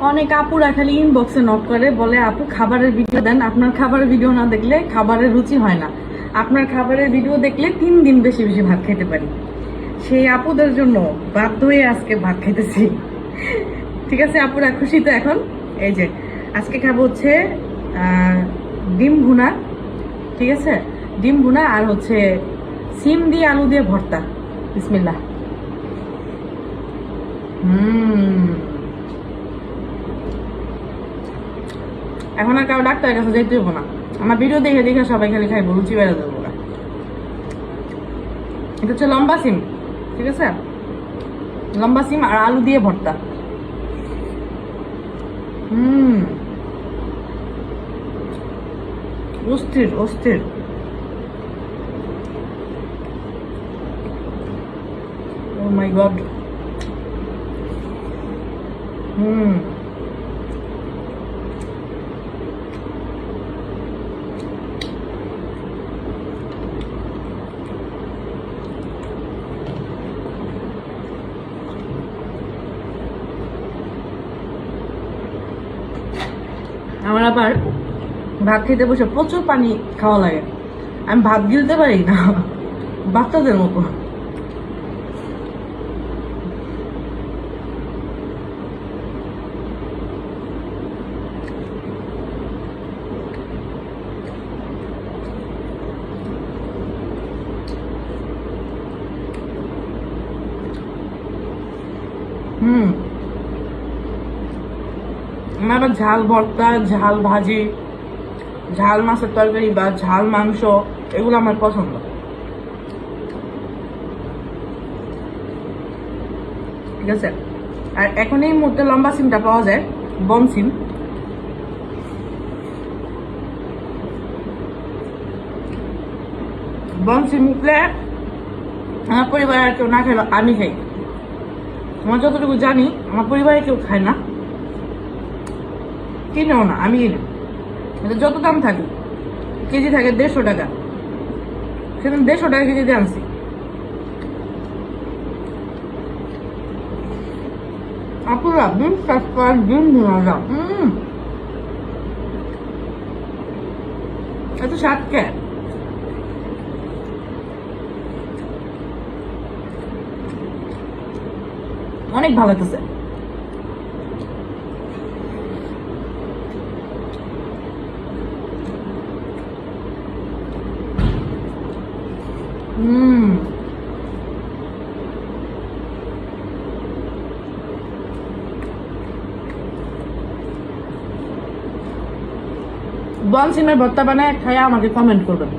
অনেক আপুরা খালি ইনবক্সে নক করে বলে আপু খাবারের ভিডিও দেন, আপনার খাবারের ভিডিও না দেখলে খাবারের রুচি হয় না, আপনার খাবারের ভিডিও দেখলে 3 দিন বেশি বেশি ভাত খেতে পারি। সেই আপুদের জন্য বাধ্য হয়ে আজকে ভাত খেতেছি। ঠিক আছে আপুরা, খুশি তো এখন? এই যে আজকে খাবো হচ্ছে ডিম ভুনা, ঠিক আছে, ডিম ভুনা আর হচ্ছে সিম দিয়ে আলু দিয়ে ভর্তা। বিসমিল্লাহ। এখন আর কারো ডাক্তারের কাছে যেতে হবো না, আমার ভিডিও দেখে দেখে সবাই খালি খাইবো, রুচি বেড়ে যাবো না। এটা হচ্ছে লম্বা সিম, ঠিক আছে, লম্বা সিম আর আলু দিয়ে ভর্তা। অস্থির অস্থির। ও মাই গড। আমার আবার ভাত খেতে বসে প্রচুর পানি খাওয়া লাগে, আমি ভাত গিলতে পারি না, বাচ্চাদের মতো। আমার আবার ঝাল ভর্তা, ঝাল ভাজি, ঝাল মাছের তরকারি বা ঝাল মাংস এগুলো আমার পছন্দ। ঠিক আছে, আর এখন এই মুহূর্তে লম্বা সিমটা পাওয়া যায়, বন সিম। বন সিম উঠলে আমার পরিবারের কেউ না খেলো আমি খাই। আমার যতটুকু জানি আমার পরিবারে কেউ খায় না, কিনেও না, আমি কিনি। যত দাম থাকে, কেজি থাকে 150 টাকা, সেদিন 150 টাকা কেজি দিয়ে আনছি। আপুরা ডিম সাতপার ডিম ভুনা, এত স্বাদ কে? অনেক ভালো লাগতেছে। বন সিমের ভর্তা বানায় খাইয়া আমাকে কমেন্ট করবেন।